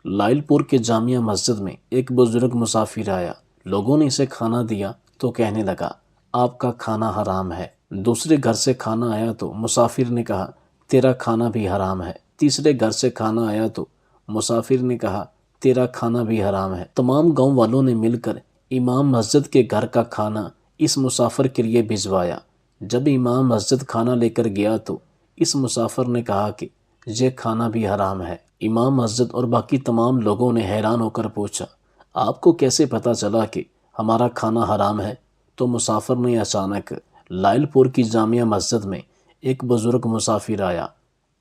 Loyal پور کے جامعہ مسجد میں ایک بزرگ مسافر آیا۔ لوگوں نے اسے کھانا دیا تو کہنے لگا، آپ کا کھانا حرام ہے۔ دوسرے گھر سے کھانا آیا تو مسافر نے کہا، تیرا کھانا بھی حرام ہے۔ تیسرے گھر سے کھانا آیا تو مسافر نے کہا، تیرا کھانا بھی حرام ہے۔ تمام گاؤں والوں نے مل کر امام مسجد کے گھر کا کھانا اس مسافر کے لیے بھجوایا۔ جب امام مسجد کھانا لے کر گیا تو اس مسافر نے کہا کہ یہ کھانا بھی حرام ہے۔ امام مسجد اور باقی تمام لوگوں نے حیران ہو کر پوچھا، آپ کو کیسے پتہ چلا کہ ہمارا کھانا حرام ہے؟ تو مسافر نے اچانک لائل پور کی جامعہ مسجد میں ایک بزرگ مسافر آیا،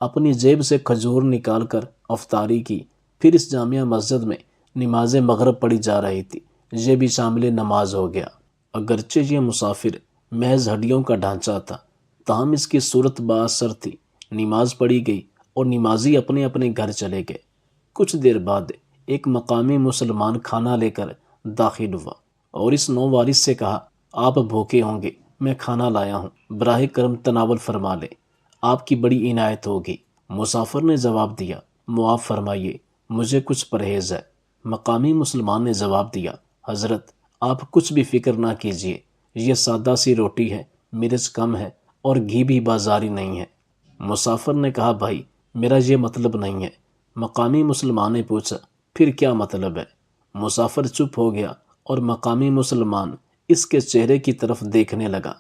اپنی جیب سے کھجور نکال کر افطاری کی۔ پھر اس جامعہ مسجد میں نماز مغرب پڑھی جا رہی تھی، یہ بھی شامل نماز ہو گیا۔ اگرچہ یہ مسافر محض ہڈیوں کا ڈھانچہ تھا، تاہم اس کی صورت با اثر تھی۔ نماز پڑھی گئی اور نمازی اپنے اپنے گھر چلے گئے۔ کچھ دیر بعد ایک مقامی مسلمان کھانا لے کر داخل ہوا اور اس نووارث سے کہا، آپ بھوکے ہوں گے، میں کھانا لایا ہوں، براہ کرم تناول فرما لیں، آپ کی بڑی عنایت ہوگی۔ مسافر نے جواب دیا، معاف فرمائیے، مجھے کچھ پرہیز ہے۔ مقامی مسلمان نے جواب دیا، حضرت آپ کچھ بھی فکر نہ کیجیے، یہ سادہ سی روٹی ہے، مرچ کم ہے اور گھی بھی بازاری نہیں ہے۔ مسافر نے کہا، بھائی میرا یہ مطلب نہیں ہے۔ مقامی مسلمان نے پوچھا، پھر کیا مطلب ہے؟ مسافر چپ ہو گیا اور مقامی مسلمان اس کے چہرے کی طرف دیکھنے لگا۔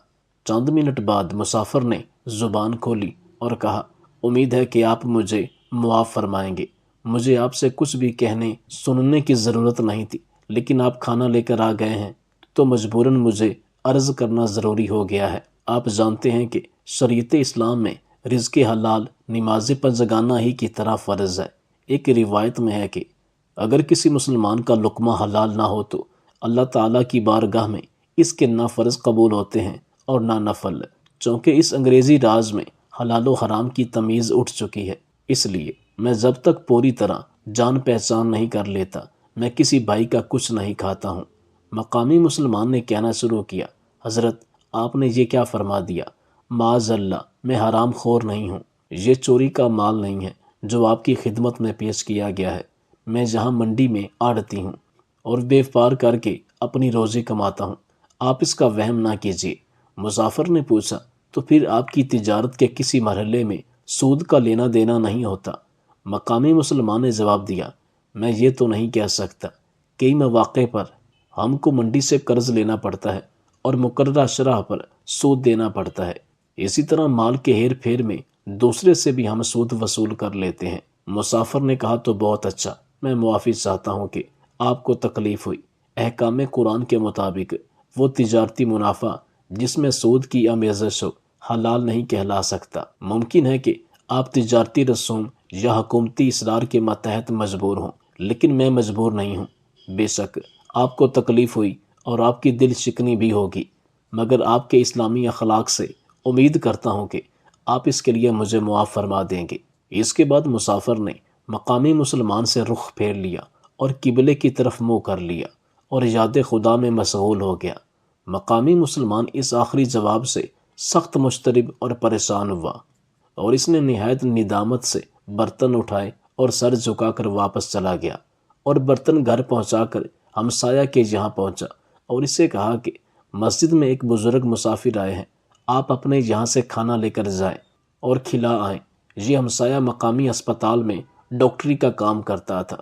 چند منٹ بعد مسافر نے زبان کھولی اور کہا، امید ہے کہ آپ مجھے معاف فرمائیں گے، مجھے آپ سے کچھ بھی کہنے سننے کی ضرورت نہیں تھی، لیکن آپ کھانا لے کر آ گئے ہیں تو مجبوراً مجھے عرض کرنا ضروری ہو گیا ہے۔ آپ جانتے ہیں کہ شریعت اسلام میں رزق حلال نماز پنجگانہ ہی کی طرح فرض ہے۔ ایک روایت میں ہے کہ اگر کسی مسلمان کا لقمہ حلال نہ ہو تو اللہ تعالیٰ کی بارگاہ میں اس کے نہ فرض قبول ہوتے ہیں اور نہ نفل، چونکہ اس انگریزی راز میں حلال و حرام کی تمیز اٹھ چکی ہے۔ اس لیے میں جب تک پوری طرح جان پہچان نہیں کر لیتا، میں کسی بھائی کا کچھ نہیں کھاتا ہوں۔ مقامی مسلمان نے کہنا شروع کیا، حضرت آپ نے یہ کیا فرما دیا؟ معاذ اللہ، میں حرام خور نہیں ہوں، یہ چوری کا مال نہیں ہے جو آپ کی خدمت میں پیش کیا گیا ہے۔ میں جہاں منڈی میں آڑھتی ہوں اور بیوپار کر کے اپنی روزی کماتا ہوں، آپ اس کا وہم نہ کیجیے۔ مسافر نے پوچھا، تو پھر آپ کی تجارت کے کسی مرحلے میں سود کا لینا دینا نہیں ہوتا؟ مقامی مسلمان نے جواب دیا، میں یہ تو نہیں کہہ سکتا، کئی مواقع پر ہم کو منڈی سے قرض لینا پڑتا ہے اور مقررہ شرح پر سود دینا پڑتا ہے۔ اسی طرح مال کے ہیر پھیر میں دوسرے سے بھی ہم سود وصول کر لیتے ہیں۔ مسافر نے کہا، تو بہت اچھا، میں معافی چاہتا ہوں کہ آپ کو تکلیف ہوئی۔ احکام قرآن کے مطابق وہ تجارتی منافع جس میں سود کی آمیزش ہو حلال نہیں کہلا سکتا۔ ممکن ہے کہ آپ تجارتی رسوم یا حکومتی اصرار کے ماتحت مجبور ہوں، لیکن میں مجبور نہیں ہوں۔ بے شک آپ کو تکلیف ہوئی اور آپ کی دل شکنی بھی ہوگی، مگر آپ کے اسلامی اخلاق سے امید کرتا ہوں کہ آپ اس کے لیے مجھے معاف فرما دیں گے۔ اس کے بعد مسافر نے مقامی مسلمان سے رخ پھیر لیا اور قبلے کی طرف منہ کر لیا اور یاد خدا میں مشغول ہو گیا۔ مقامی مسلمان اس آخری جواب سے سخت مضطرب اور پریشان ہوا اور اس نے نہایت ندامت سے برتن اٹھائے اور سر جھکا کر واپس چلا گیا اور برتن گھر پہنچا کر ہمسایہ کے یہاں پہنچا اور اسے کہا کہ مسجد میں ایک بزرگ مسافر آئے ہیں، آپ اپنے یہاں سے کھانا لے کر جائیں اور کھلا آئیں۔ یہ ہمسایہ مقامی اسپتال میں ڈاکٹری کا کام کرتا تھا۔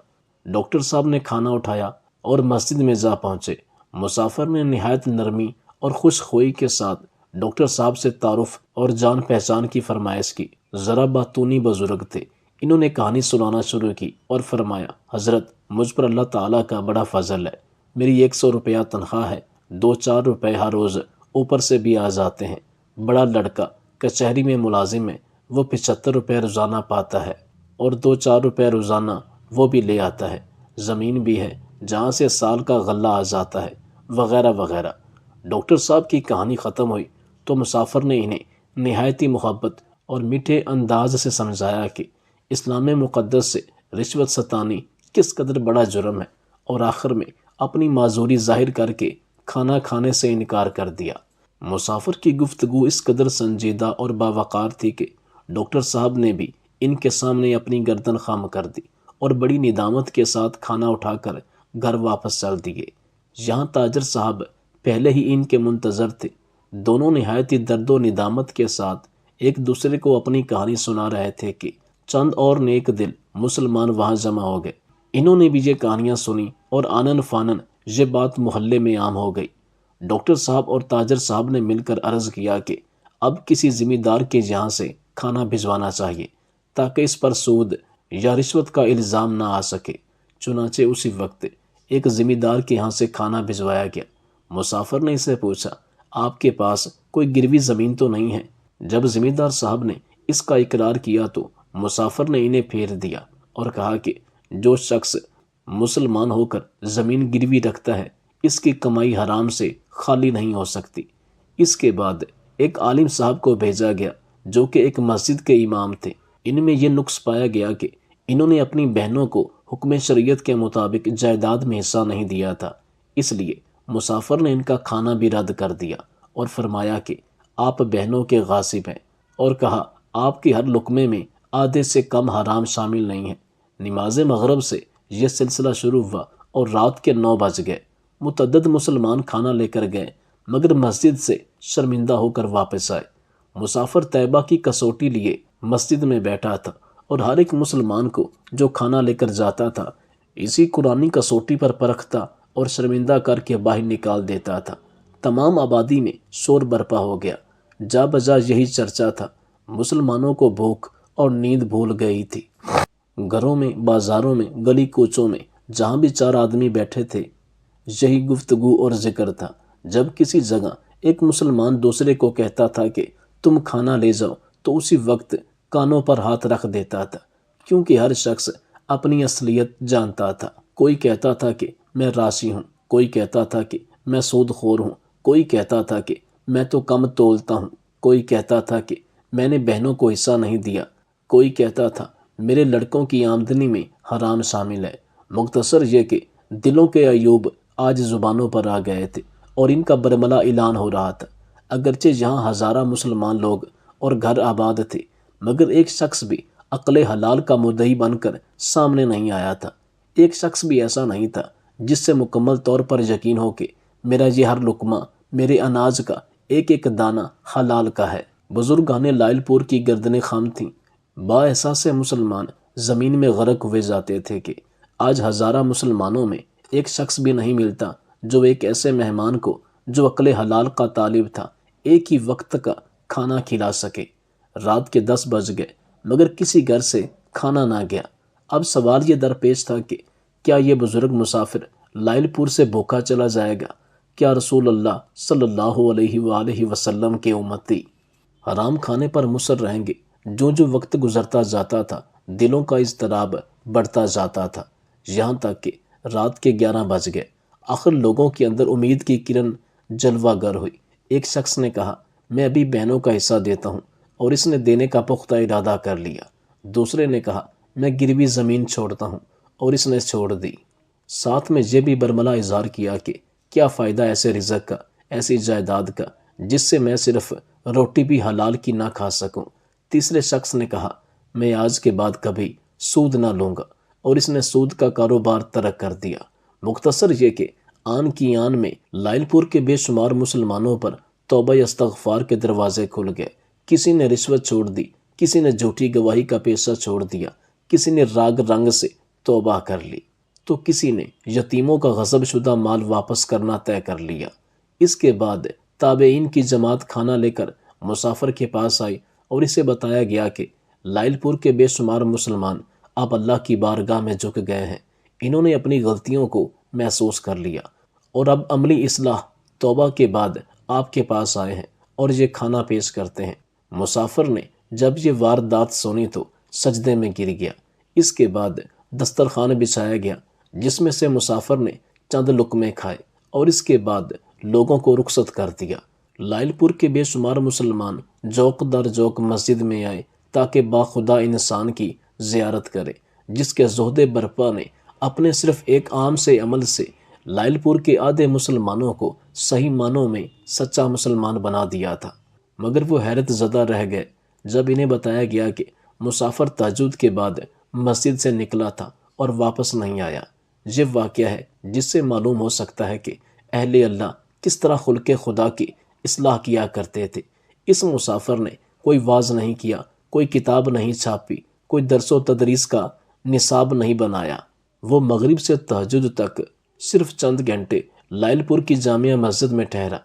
ڈاکٹر صاحب نے کھانا اٹھایا اور مسجد میں جا پہنچے۔ مسافر نے نہایت نرمی اور خوش خوئی کے ساتھ ڈاکٹر صاحب سے تعارف اور جان پہچان کی فرمائش کی۔ ذرا باتونی بزرگ تھے، انہوں نے کہانی سنانا شروع کی اور فرمایا، حضرت مجھ پر اللہ تعالیٰ کا بڑا فضل ہے، میری 100 روپیہ تنخواہ ہے، 2-4 روپے ہر روز اوپر سے بھی آ جاتے ہیں۔ بڑا لڑکا کچہری میں ملازم ہے، وہ 75 روپے روزانہ پاتا ہے اور 2-4 روپے روزانہ وہ بھی لے آتا ہے۔ زمین بھی ہے جہاں سے سال کا غلہ آ جاتا ہے، وغیرہ وغیرہ۔ ڈاکٹر صاحب کی کہانی ختم ہوئی تو مسافر نے انہیں نہایتی محبت اور میٹھے انداز سے سمجھایا کہ اسلام مقدس سے رشوت ستانی کس قدر بڑا جرم ہے، اور آخر میں اپنی معذوری ظاہر کر کے کھانا کھانے سے انکار کر دیا۔ مسافر کی گفتگو اس قدر سنجیدہ اور باوقار تھی کہ ڈاکٹر صاحب نے بھی ان کے سامنے اپنی گردن خم کر دی اور بڑی ندامت کے ساتھ کھانا اٹھا کر گھر واپس چل دیے۔ یہاں تاجر صاحب پہلے ہی ان کے منتظر تھے۔ دونوں نہایت ہی درد و ندامت کے ساتھ ایک دوسرے کو اپنی کہانی سنا رہے تھے کہ چند اور نیک دل مسلمان وہاں جمع ہو گئے۔ انہوں نے بھی یہ کہانیاں سنی اور آنن فانن یہ بات محلے میں عام ہو گئی۔ ڈاکٹر صاحب اور تاجر صاحب نے مل کر عرض کیا کہ اب کسی ذمہ دار کے یہاں سے کھانا بھجوانا چاہیے تاکہ اس پر سود یا رشوت کا الزام نہ آ سکے۔ چنانچہ اسی وقت ایک ذمہ دار کے یہاں سے کھانا بھجوایا گیا۔ مسافر نے اسے پوچھا، آپ کے پاس کوئی گروی زمین تو نہیں ہے؟ جب ذمہ دار صاحب نے اس کا اقرار کیا تو مسافر نے انہیں پھیر دیا اور کہا کہ جو شخص مسلمان ہو کر زمین گروی رکھتا ہے اس کی کمائی حرام سے خالی نہیں ہو سکتی۔ اس کے بعد ایک عالم صاحب کو بھیجا گیا جو کہ ایک مسجد کے امام تھے۔ ان میں یہ نقص پایا گیا کہ انہوں نے اپنی بہنوں کو حکم شریعت کے مطابق جائیداد میں حصہ نہیں دیا تھا، اس لیے مسافر نے ان کا کھانا بھی رد کر دیا اور فرمایا کہ آپ بہنوں کے غاصب ہیں، اور کہا آپ کے ہر لقمے میں آدھے سے کم حرام شامل نہیں ہے۔ نماز مغرب سے یہ سلسلہ شروع ہوا اور رات کے 9 بج گئے۔ متعدد مسلمان کھانا لے کر گئے مگر مسجد سے شرمندہ ہو کر واپس آئے۔ مسافر طیبہ کی کسوٹی لیے مسجد میں بیٹھا تھا اور ہر ایک مسلمان کو جو کھانا لے کر جاتا تھا اسی قرآنی کسوٹی پر پرکھتا اور شرمندہ کر کے باہر نکال دیتا تھا۔ تمام آبادی میں شور برپا ہو گیا۔ جا بجا یہی چرچا تھا۔ مسلمانوں کو بھوک اور نیند بھول گئی تھی۔ گھروں میں، بازاروں میں، گلی کوچوں میں جہاں بھی 4 آدمی بیٹھے تھے یہی گفتگو اور ذکر تھا۔ جب کسی جگہ ایک مسلمان دوسرے کو کہتا تھا کہ تم کھانا لے جاؤ تو اسی وقت کانوں پر ہاتھ رکھ دیتا تھا، کیونکہ ہر شخص اپنی اصلیت جانتا تھا۔ کوئی کہتا تھا کہ میں راشی ہوں، کوئی کہتا تھا کہ میں سود خور ہوں، کوئی کہتا تھا کہ میں تو کم تولتا ہوں، کوئی کہتا تھا کہ میں نے بہنوں کو حصہ نہیں دیا، کوئی کہتا تھا میرے لڑکوں کی آمدنی میں حرام شامل ہے۔ مختصر یہ کہ دلوں کے عیوب آج زبانوں پر آ گئے تھے اور ان کا برملا اعلان ہو رہا تھا۔ اگرچہ یہاں ہزارہ مسلمان لوگ اور گھر آباد تھے مگر ایک شخص بھی عقل حلال کا مدعی بن کر سامنے نہیں آیا تھا۔ ایک شخص بھی ایسا نہیں تھا جس سے مکمل طور پر یقین ہو کہ میرا یہ ہر لقمہ، میرے اناج کا ایک ایک دانہ حلال کا ہے۔ بزرگان لائل پور کی گردنیں خم تھیں۔ با احساس مسلمان زمین میں غرق ہوئے جاتے تھے کہ آج ہزارہ مسلمانوں میں ایک شخص بھی نہیں ملتا جو ایک ایسے مہمان کو جو عقل حلال کا طالب تھا ایک ہی وقت کا کھانا کھلا سکے۔ رات کے 10 بج گئے مگر کسی گھر سے کھانا نہ گیا۔ اب سوال یہ درپیش تھا کہ کیا یہ بزرگ مسافر لائل پور سے بھوکا چلا جائے گا؟ کیا رسول اللہ صلی اللہ علیہ وآلہ وسلم کے امتی حرام کھانے پر مصر رہیں گے؟ جو جو وقت گزرتا جاتا تھا دلوں کا اضطراب بڑھتا جاتا تھا، یہاں تک کہ رات کے 11 بج گئے۔ آخر لوگوں کے اندر امید کی کرن جلوہ گر ہوئی۔ ایک شخص نے کہا میں ابھی بہنوں کا حصہ دیتا ہوں، اور اس نے دینے کا پختہ ارادہ کر لیا۔ دوسرے نے کہا میں گروی زمین چھوڑتا ہوں، اور اس نے چھوڑ دی۔ ساتھ میں یہ بھی برملا اظہار کیا کہ کیا فائدہ ایسے رزق کا، ایسی جائیداد کا جس سے میں صرف روٹی بھی حلال کی نہ کھا سکوں۔ تیسرے شخص نے کہا میں آج کے بعد کبھی سود نہ لوں گا، اور اس نے سود کا کاروبار ترک کر دیا۔ مختصر یہ کہ آن کی آن میں لائل پور کے بے شمار مسلمانوں پر توبہ استغفار کے دروازے کھل گئے۔ کسی نے رشوت چھوڑ دی، کسی نے جھوٹی گواہی کا پیشہ چھوڑ دیا، کسی نے راگ رنگ سے توبہ کر لی، تو کسی نے یتیموں کا غصب شدہ مال واپس کرنا طے کر لیا۔ اس کے بعد تابعین کی جماعت کھانا لے کر مسافر کے پاس آئی اور اسے بتایا گیا کہ لائل پور کے بے شمار مسلمان اب اللہ کی بارگاہ میں جھک گئے ہیں۔ انہوں نے اپنی غلطیوں کو محسوس کر لیا اور اب عملی اصلاح توبہ کے بعد آپ کے پاس آئے ہیں اور یہ کھانا پیش کرتے ہیں۔ مسافر نے جب یہ واردات سنی تو سجدے میں گر گیا۔ اس کے بعد دسترخوان بچھایا گیا جس میں سے مسافر نے چند لقمے کھائے اور اس کے بعد لوگوں کو رخصت کر دیا۔ لائل پور کے بے شمار مسلمان جوق در جوق مسجد میں آئے تاکہ باخدا انسان کی زیارت کرے جس کے زہد برپا نے اپنے صرف ایک عام سے عمل سے لائل پور کے آدھے مسلمانوں کو صحیح معنوں میں سچا مسلمان بنا دیا تھا۔ مگر وہ حیرت زدہ رہ گئے جب انہیں بتایا گیا کہ مسافر تہجد کے بعد مسجد سے نکلا تھا اور واپس نہیں آیا۔ یہ واقعہ ہے جس سے معلوم ہو سکتا ہے کہ اہل اللہ کس طرح خلق خدا کی اصلاح کیا کرتے تھے۔ اس مسافر نے کوئی واعظ نہیں کیا، کوئی کتاب نہیں چھاپی، کوئی درس و تدریس کا نصاب نہیں بنایا۔ وہ مغرب سے تہجد تک صرف چند گھنٹے لائل پور کی جامع مسجد میں ٹھہرا،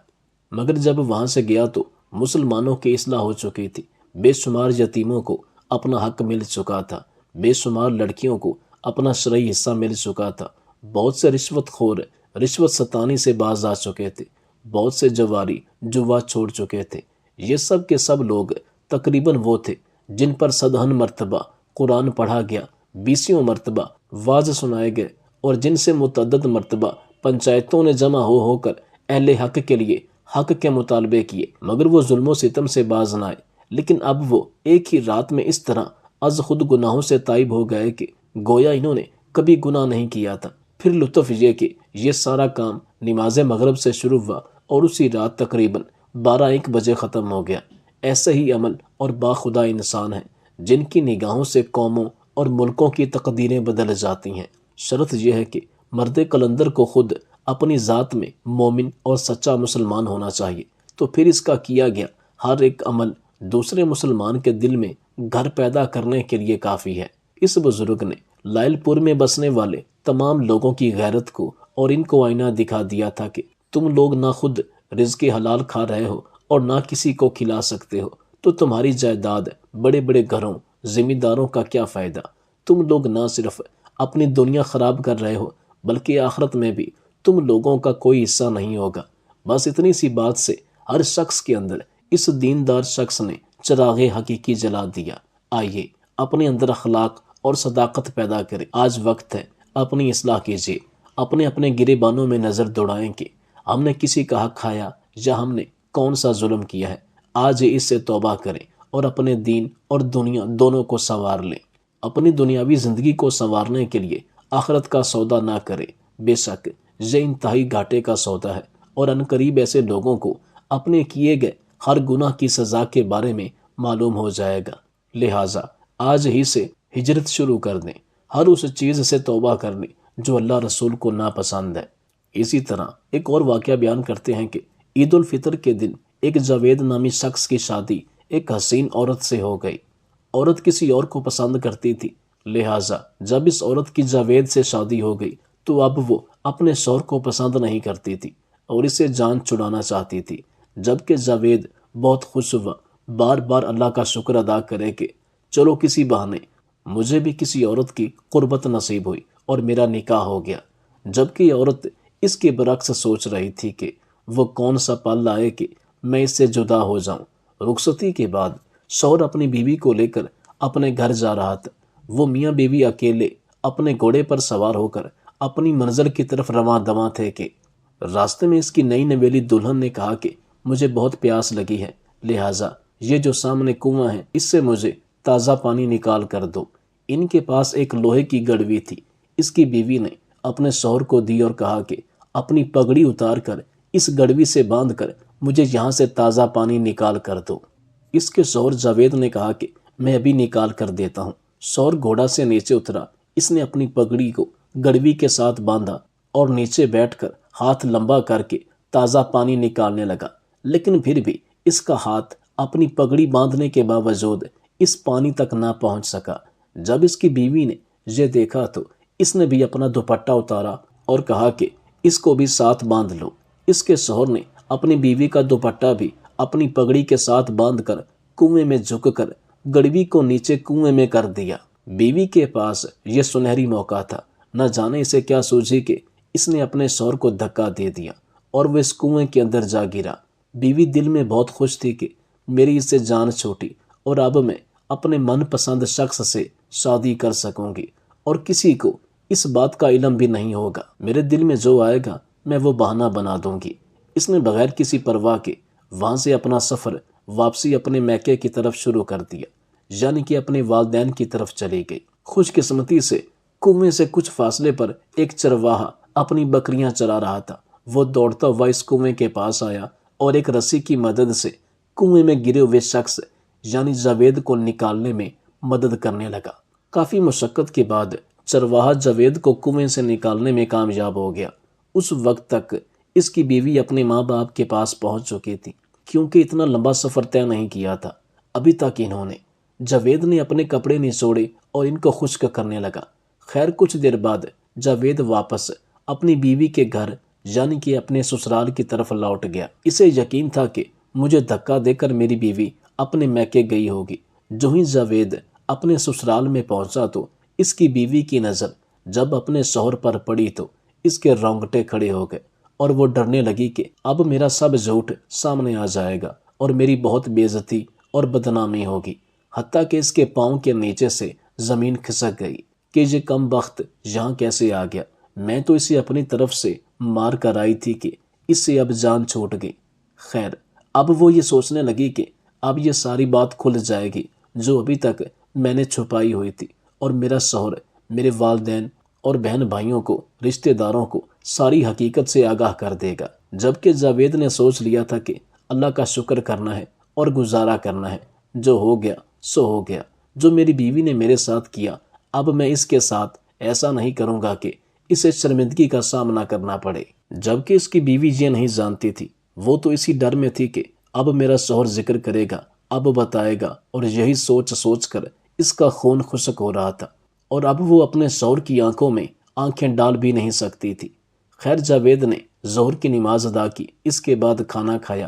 مگر جب وہاں سے گیا تو مسلمانوں کی اصلاح ہو چکی تھی، بے شمار یتیموں کو اپنا حق مل چکا تھا، بے شمار لڑکیوں کو اپنا شرعی حصہ مل چکا تھا، بہت سے رشوت خور رشوت ستانی سے باز آ چکے تھے، بہت سے جواری جوا چھوڑ چکے تھے۔ یہ سب کے سب لوگ تقریباً وہ تھے جن پر صدہن مرتبہ قرآن پڑھا گیا، 20 مرتبہ واعظ سنائے گئے، اور جن سے متعدد مرتبہ پنچایتوں نے جمع ہو کر اہل حق کے لیے حق کے مطالبے کیے، مگر وہ ظلم و ستم سے باز نہ آئے۔ لیکن اب وہ ایک ہی رات میں اس طرح از خود گناہوں سے تائب ہو گئے کہ گویا انہوں نے کبھی گناہ نہیں کیا تھا۔ پھر لطف یہ کہ یہ سارا کام نماز مغرب سے شروع ہوا اور اسی رات تقریباً 12-1 بجے ختم ہو گیا۔ ایسے ہی عمل اور باخدا انسان ہیں جن کی نگاہوں سے قوموں اور ملکوں کی تقدیریں بدل جاتی ہیں۔ شرط یہ ہے کہ مرد قلندر کو خود اپنی ذات میں مومن اور سچا مسلمان ہونا چاہیے، تو پھر اس کا کیا گیا ہر ایک عمل دوسرے مسلمان کے دل میں گھر پیدا کرنے کے لیے کافی ہے۔ اس بزرگ نے لائل پور میں بسنے والے تمام لوگوں کی غیرت کو اور ان کو آئینہ دکھا دیا تھا کہ تم لوگ نہ خود رزق حلال کھا رہے ہو اور نہ کسی کو کھلا سکتے ہو، تو تمہاری جائیداد، بڑے بڑے گھروں، ذمہ داروں کا کیا فائدہ؟ تم لوگ نہ صرف اپنی دنیا خراب کر رہے ہو بلکہ آخرت میں بھی تم لوگوں کا کوئی حصہ نہیں ہوگا۔ بس اتنی سی بات سے ہر شخص کے اندر اس دیندار شخص نے چراغ حقیقی جلا دیا۔ آئیے اپنے اندر اخلاق اور صداقت پیدا کریں۔ آج وقت ہے اپنی اصلاح کیجیے، اپنے گریبانوں میں نظر دوڑائیں کہ ہم نے کسی کا حق کھایا یا ہم نے کون سا ظلم کیا ہے۔ آج اس سے توبہ کریں اور اپنے دین اور دنیا دونوں کو سنوار لیں۔ اپنی دنیاوی زندگی کو سنوارنے کے لیے آخرت کا سودا نہ کریں، بے شک یہ انتہائی گھاٹے کا سودا ہے، اور عنقریب ایسے لوگوں کو اپنے کیے گئے ہر گناہ کی سزا کے بارے میں معلوم ہو جائے گا۔ لہٰذا آج ہی سے ہجرت شروع کر دیں، ہر اس چیز سے توبہ کر لیں جو اللہ رسول کو ناپسند ہے۔ اسی طرح ایک اور واقعہ بیان کرتے ہیں کہ عید الفطر کے دن ایک جاوید نامی شخص کی شادی ایک حسین عورت سے ہو گئی۔ عورت کسی اور کو پسند کرتی تھی، لہٰذا جب اس عورت کی جاوید سے شادی ہو گئی تو اب وہ اپنے شوہر کو پسند نہیں کرتی تھی اور اسے جان چھڑانا چاہتی تھی، جبکہ جاوید بہت خوش ہوا، بار بار اللہ کا شکر ادا کرے کہ چلو کسی بہانے مجھے بھی کسی عورت کی قربت نصیب ہوئی اور میرا نکاح ہو گیا، جبکہ یہ عورت اس کے برعکس سوچ رہی تھی کہ وہ کون سا پل آئے کہ میں اس سے جدا ہو جاؤں۔ رخصتی کے بعد شوہر اپنی بیوی کو لے کر اپنے گھر جا رہا تھا۔ وہ میاں بیوی اکیلے اپنے گھوڑے پر سوار ہو کر اپنی منزل کی طرف رواں دواں تھے کہ راستے میں اس کی نئی نویلی دلہن نے کہا کہ مجھے بہت پیاس لگی ہے، لہٰذا یہ جو سامنے کنواں ہے اس سے مجھے تازہ پانی نکال کر دو۔ ان کے پاس ایک لوہے کی گڑوی تھی۔ اس کی بیوی نے اپنے شوہر کو دی اور کہا کہ اپنی پگڑی اتار کر اس گڑوی سے باندھ کر مجھے یہاں سے تازہ پانی نکال کر دو۔ اس کے شوہر جاوید نے کہا کہ میں ابھی نکال کر دیتا ہوں۔ شوہر گھوڑا سے نیچے اترا، اس نے اپنی پگڑی کو گڑوی کے ساتھ باندھا اور نیچے بیٹھ کر ہاتھ لمبا کر کے تازہ پانی نکالنے لگا، لیکن پھر بھی اس کا ہاتھ اپنی پگڑی باندھنے کے باوجود اس پانی تک نہ پہنچ سکا۔ جب اس کی بیوی نے یہ دیکھا تو اس نے بھی اپنا دوپٹہ اتارا اور کہا کہ اس کو بھی ساتھ باندھ لو۔ اس کے شوہر نے اپنی بیوی کا دوپٹہ بھی اپنی پگڑی کے ساتھ باندھ کر کنویں میں جھک کر گڑوی کو نیچے کنویں میں کر دیا۔ بیوی کے پاس یہ سنہری موقع تھا، نہ جانے اسے کیا سوچی کہ اس نے اپنے شوہر کو دھکا دے دیا اور وہ اس کنویں کے اندر جا گرا۔ بیوی دل میں بہت خوش تھی کہ میری اس سے جان چھوٹی اور اب میں اپنے من پسند شخص سے شادی کر سکوں گی اور کسی کو اس بات کا علم بھی نہیں ہوگا۔ میرے دل میں جو آئے گا میں وہ بہانہ بنا دوں گی۔ اس نے بغیر کسی پرواہ کے وہاں سے اپنا سفر واپسی اپنے میکے کی طرف شروع کر دیا، یعنی کہ اپنے والدین کی طرف چلی گئی۔ خوش قسمتی سے کنویں سے کچھ فاصلے پر ایک چرواہا اپنی بکریاں چرا رہا تھا۔ وہ دوڑتا ہوا اس کنویں کے پاس آیا اور ایک رسی کی مدد سے کنویں میں گرے ہوئے شخص یعنی جاوید کو نکالنے میں مدد کرنے لگا۔ کافی مشقت کے بعد چرواہا جاوید کو کنویں سے نکالنے میں کامیاب ہو گیا۔ اس وقت تک اس کی بیوی اپنے ماں باپ کے پاس پہنچ چکی تھی، کیونکہ اتنا لمبا سفر طے نہیں کیا تھا ابھی تک انہوں نے۔ جاوید نے اپنے کپڑے نچوڑے اور ان کو خشک کرنے لگا۔ خیر کچھ دیر بعد جاوید واپس اپنی بیوی کے گھر یعنی کہ اپنے سسرال کی طرف لوٹ گیا۔ اسے یقین تھا کہ مجھے دھکا دے کر میری بیوی اپنے میکے گئی ہوگی۔ جو ہی جاوید اپنے سسرال میں پہنچا تو اس کی بیوی کی نظر جب اپنے شوہر پر پڑی تو اس کے رونگٹے کھڑے ہو گئے اور وہ ڈرنے لگی کہ اب میرا سب جھوٹ سامنے آ جائے گا اور میری بہت بے عزتی اور بدنامی ہوگی، حتیٰ کہ اس کے پاؤں کے نیچے سے زمین کھسک گئی کہ یہ کم بخت یہاں کیسے آ گیا۔ میں تو اسے اپنی طرف سے مار کر آئی تھی کہ اس سے اب جان چھوٹ گئی۔ خیر اب وہ یہ سوچنے لگی کہ اب یہ ساری بات کھل جائے گی جو ابھی تک میں نے چھپائی ہوئی تھی، اور میرا شوہر میرے والدین اور بہن بھائیوں کو، رشتہ داروں کو ساری حقیقت سے آگاہ کر دے گا۔ جبکہ جاوید نے سوچ لیا تھا کہ اللہ کا شکر کرنا ہے اور گزارا کرنا ہے، جو ہو گیا سو ہو گیا۔ جو میری بیوی نے میرے ساتھ کیا اب میں اس کے ساتھ ایسا نہیں کروں گا کہ اسے شرمندگی کا سامنا کرنا پڑے۔ جبکہ اس کی بیوی یہ نہیں جانتی تھی، وہ تو اسی ڈر میں تھی کہ اب میرا شوہر ذکر کرے گا، اب بتائے گا، اور یہی سوچ سوچ کر اس کا خون خشک ہو رہا تھا، اور اب وہ اپنے شوہر کی آنکھوں میں آنکھیں ڈال بھی نہیں سکتی تھی۔ خیر جاوید نے ظہر کی نماز ادا کی، اس کے بعد کھانا کھایا۔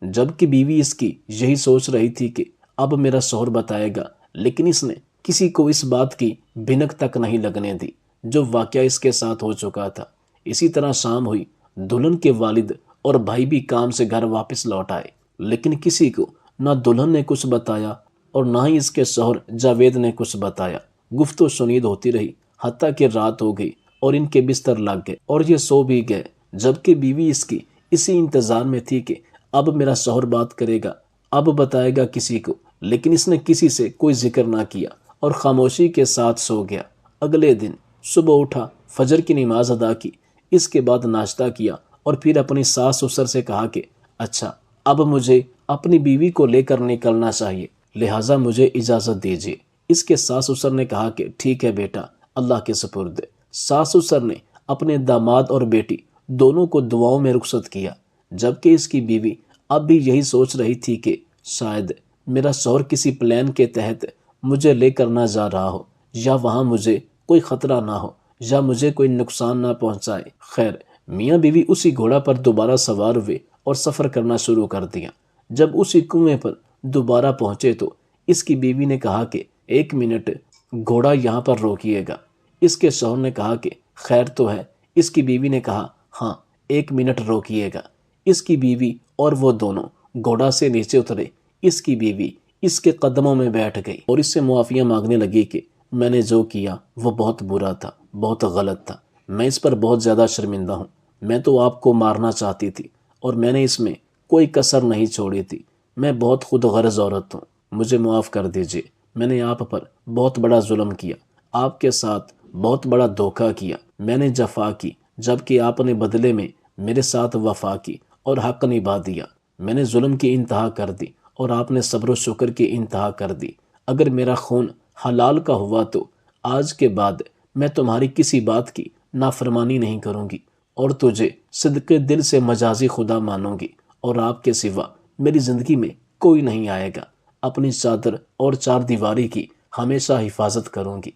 جبکہ بیوی اس کی یہی سوچ رہی تھی کہ اب میرا شوہر بتائے گا، لیکن اس نے کسی کو اس بات کی بھنک تک نہیں لگنے دی جو واقعہ اس کے ساتھ ہو چکا تھا۔ اسی طرح شام ہوئی، دلہن کے والد اور بھائی بھی کام سے گھر واپس لوٹ آئے، لیکن کسی کو نہ دلہن نے کچھ بتایا اور نہ ہی اس کے شوہر جاوید نے کچھ بتایا۔ گفت و شنید ہوتی رہی، حتیٰ کہ رات ہو گئی اور ان کے بستر لگ گئے اور یہ سو بھی گئے۔ جبکہ بیوی اس کی اسی انتظار میں تھی کہ اب میرا شوہر بات کرے گا، اب بتائے گا کسی کو، لیکن اس نے کسی سے کوئی ذکر نہ کیا اور خاموشی کے ساتھ سو گیا۔ اگلے دن صبح اٹھا، فجر کی نماز ادا کی، اس کے بعد ناشتہ کیا اور پھر اپنی ساس سسر سے کہا کہ اچھا اب مجھے اپنی بیوی کو لے کر نکلنا چاہیے، لہٰذا مجھے اجازت دیجیے۔ اس کے ساس سسر نے کہا کہ ٹھیک ہے بیٹا، اللہ کے سپرد۔ ساس سسر نے اپنے داماد اور بیٹی دونوں کو دعاؤں میں رخصت کیا، جبکہ اس کی بیوی اب بھی یہی سوچ رہی تھی کہ شاید میرا شوہر کسی پلان کے تحت مجھے لے کر نہ جا رہا ہو، یا وہاں مجھے کوئی خطرہ نہ ہو، یا مجھے کوئی نقصان نہ پہنچائے۔ خیر میاں بیوی اسی گھوڑا پر دوبارہ سوار ہوئے اور سفر کرنا شروع کر دیا۔ جب اسی کنویں پر دوبارہ پہنچے تو اس کی بیوی نے کہا کہ 1 منٹ گھوڑا یہاں پر روکیے گا۔ اس کے شوہر نے کہا کہ خیر تو ہے۔ اس کی بیوی نے کہا ہاں 1 منٹ روکیے گا۔ اس کی بیوی اور وہ دونوں گھوڑا سے نیچے اترے۔ اس کی بیوی اس کے قدموں میں بیٹھ گئی اور اس سے معافیاں مانگنے لگی کہ میں نے جو کیا وہ بہت برا تھا، بہت غلط تھا، میں اس پر بہت زیادہ شرمندہ ہوں۔ میں تو آپ کو مارنا چاہتی تھی اور میں نے اس میں کوئی کسر نہیں چھوڑی تھی۔ میں بہت خود غرض عورت ہوں، مجھے معاف کر دیجیے۔ میں نے آپ پر بہت بڑا ظلم کیا، آپ کے ساتھ بہت بڑا دھوکہ کیا، میں نے جفا کی، جبکہ آپ نے بدلے میں میرے ساتھ وفا کی اور حق نبھا دیا۔ میں نے ظلم کی انتہا کر دی اور آپ نے صبر و شکر کی انتہا کر دی۔ اگر میرا خون حلال کا ہوا تو آج کے بعد میں تمہاری کسی بات کی نافرمانی نہیں کروں گی اور تجھے صدقے دل سے مجازی خدا مانوں گی، اور آپ کے سوا میری زندگی میں کوئی نہیں آئے گا۔ اپنی چادر اور 4 دیواری کی ہمیشہ حفاظت کروں گی،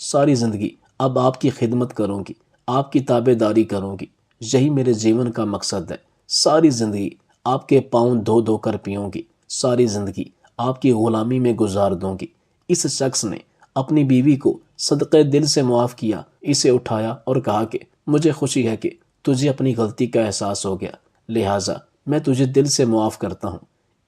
ساری زندگی اب آپ کی خدمت کروں گی، آپ کی تابع داری کروں گی، یہی میرے جیون کا مقصد ہے۔ ساری زندگی آپ کے پاؤں دھو دھو کر پیوں گی، ساری زندگی آپ کی غلامی میں گزار دوں گی۔ اس شخص نے اپنی بیوی کو صدقے دل سے معاف کیا، اسے اٹھایا اور کہا کہ مجھے خوشی ہے کہ تجھے اپنی غلطی کا احساس ہو گیا، لہٰذا میں تجھے دل سے معاف کرتا ہوں۔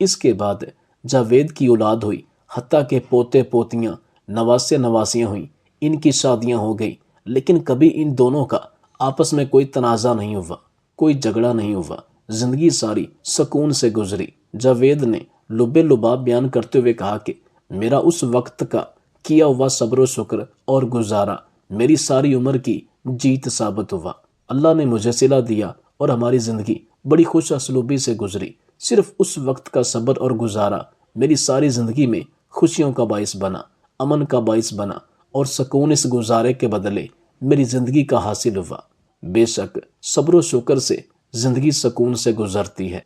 اس کے بعد جاوید کی اولاد ہوئی، حتیٰ کہ پوتے پوتیاں، نواسے نواسیاں ہوئیں، ان کی شادیاں ہو گئی، لیکن کبھی ان دونوں کا آپس میں کوئی تنازع نہیں ہوا، کوئی جھگڑا نہیں ہوا، زندگی ساری سکون سے گزری۔ جاوید نے لب لباب بیان کرتے ہوئے کہا کہ میرا اس وقت کا کیا ہوا صبر و شکر اور گزارا میری ساری عمر کی جیت ثابت ہوا۔ اللہ نے مجھے صلہ دیا اور ہماری زندگی بڑی خوش اسلوبی سے گزری۔ صرف اس وقت کا صبر اور گزارا میری ساری زندگی میں خوشیوں کا باعث بنا، امن کا باعث بنا اور سکون اس گزارے کے بدلے میری زندگی کا حاصل ہوا۔ بے شک صبر و شکر سے زندگی سکون سے گزرتی ہے۔